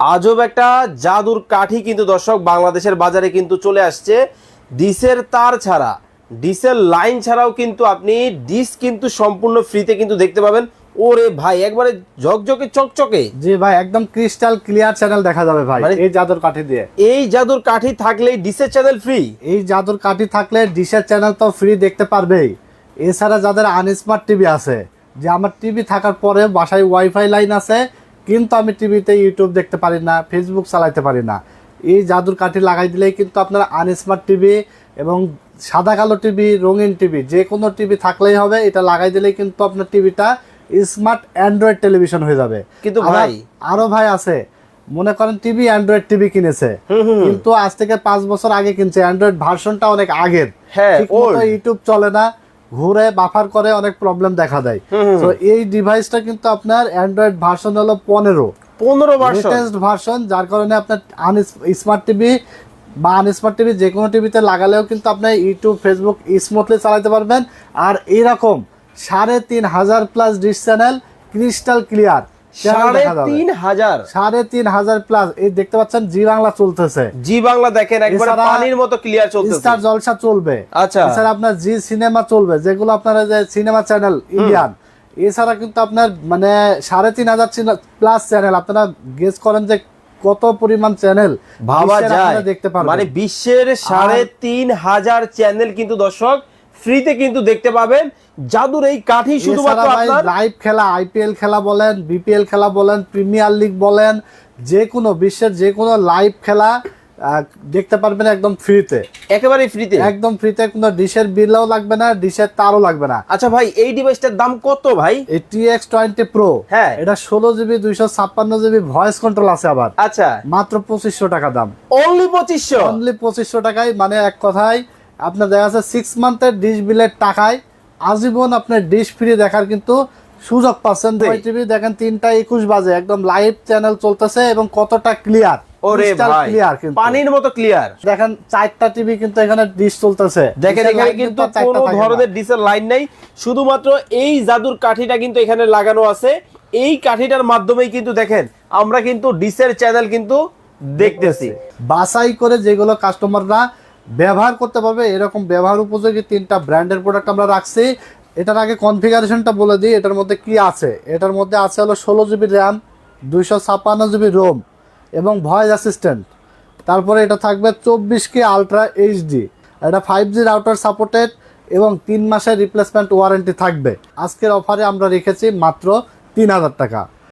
আজব একটা জাদুর কাঠি কিন্তু দর্শক বাংলাদেশের বাজারে কিন্তু চলে আসছে। ডিসের তার ছাড়া, ডিসের লাইন ছাড়াও কিন্তু আপনি ডিস কিন্তু সম্পূর্ণ ফ্রিতে কিন্তু দেখতে পাবেন। ওরে ভাই একবারে ঝকঝকে চকচকে। জি ভাই, একদম ক্রিস্টাল ক্লিয়ার চ্যানেল দেখা যাবে ভাই এই জাদুর কাঠি দিয়ে। এই জাদুর কাঠি থাকলেই ডিসের চ্যানেল ফ্রি। এই জাদুর কাঠি থাকলে ডিশের চ্যানেল তো ফ্রি দেখতে পারবেই। এছাড়া যাদের আনস্মার্ট টিভি আছে, যে আমার টিভি থাকার পরে বাসায় ওয়াইফাই লাইন আছে কিন্তু আমি টিভিতে ইউটিউব দেখতে পারি না, ফেসবুক চালাতে পারি না, এই জাদুর কাঠি লাগাই দিলেই কিন্তু আপনার আনস্মার্ট টিভি এবং সাদা কালো টিভি, রঙিন টিভি, যে কোনো টিভি থাকলেই হবে। এটা লাগাই দিলেই কিন্তু আপনার টিভিটা স্মার্ট অ্যান্ড্রয়েড টেলিভিশন হয়ে যাবে। কিন্তু ভাই আরো ভাই আছে, মনে করেন টিভি অ্যান্ড্রয়েড টিভি কিনেছে, কিন্তু আজ থেকে 5 বছর আগে কিনছে, অ্যান্ড্রয়েড ভার্সনটা অনেক আগের, ঠিকমতো ইউটিউব চলে না, ঘুরে বাফার করে, অনেক প্রবলেম দেখা দেয়। তো এই ডিভাইসটা কিন্তু আপনার অ্যান্ড্রয়েড ভার্সন হলো 15 ভার্সন, যার কারণে আপনার স্মার্ট টিভি বা আনস্মার্ট টিভি যে কোনো টিভিতে লাগালেও কিন্তু আপনি ইউটিউব, ফেসবুক স্মুথলি চালাতে পারবেন। আর এইরকম 3,500 plus dish channel crystal clear, 3,500 plus. এই দেখতে পাচ্ছেন জি বাংলা চলতেছে, জি বাংলা দেখেন একবার পানির মতো ক্লিয়ার চলতেছে। স্টার জলসা চলবে, আচ্ছা এছাড়া আপনার জি সিনেমা চলবে, যেগুলো আপনারা যে সিনেমা চ্যানেল ইন্ডিয়ান। এছাড়া কিন্তু আপনার মানে 3,500 প্লাস চ্যানেল, আপনারা গেস করেন যে কত পরিমাণ চ্যানেল ভাবা যায় দেখতে পারবেন। মানে বিশ্বের 3,500 চ্যানেল কিন্তু দর্শক ফ্রিতে কিন্তু দেখতে পাবেন। জাদুর এই কাঠি শুধুমাত্র আপনার লাইভ খেলা, আইপিএল খেলা বলেন, বিপিএল খেলা বলেন, প্রিমিয়ার লিগ বলেন, যে কোনো বিশ্বের যে কোনো লাইভ খেলা দেখতে পারবেন একদম ফ্রিতে, একেবারে ফ্রিতে, একদম ফ্রিতে। কোনো ডিশের বিলও লাগবে না, ডিশের তারও লাগবে না। আচ্ছা ভাই, এই ডিভাইসটার দাম কত ভাই? এই TX20 Pro, হ্যাঁ, এটা 16GB 256GB ভয়েস কন্ট্রোল আছে আবার। আচ্ছা, মাত্র 2500 টাকা দাম। অনলি 2500, অনলি 2500 টাকায়, মানে এক কথায় আপনার দেখা যাচ্ছে 6 মান্থের ডিশ বিলের টাকায় আজীবন আপনার ডিশ ফ্রি দেখার কিন্তু সুযোগ পাচ্ছেন। টিভি দেখেন 3টা 21 বাজে, একদম লাইভ চ্যানেল চলতেছে এবং কতটা ক্লিয়ার, ওরে ভাই ক্লিয়ার, কিন্তু পানির মতো ক্লিয়ার। দেখেন 4টা টিভি কিন্তু এখানে ডিশ চলতেছে, দেখেন এখানে কিন্তু কোনো ধরনের ডিশের লাইন নাই, শুধুমাত্র এই জাদুর কাঠিটা কিন্তু এখানে লাগানো আছে। এই কাঠিটার মাধ্যমেই কিন্তু দেখেন আমরা কিন্তু ডিশের চ্যানেল কিন্তু দেখতেছি। বাছাই করে যেগুলো কাস্টমাররা ব্যবহার করতে পারবে, এরকম ব্যবহার উপযোগী 3টা ব্র্যান্ডের প্রোডাক্ট আমরা রাখছি। এটার আগে কনফিগারেশনটা বলে দিই, এটার মধ্যে কি আছে। এটার মধ্যে আছে হলো 16GB র্যাম, 256GB রোম এবং ভয়েস অ্যাসিস্ট্যান্ট। তারপরে এটা থাকবে 24K আলট্রা এইচডি, এটা 5G রাউটার সাপোর্টেড এবং 3 মাসের রিপ্লেসমেন্ট ওয়ারেন্টি থাকবে। আজকের অফারে আমরা রেখেছি মাত্র 3,000 টাকা।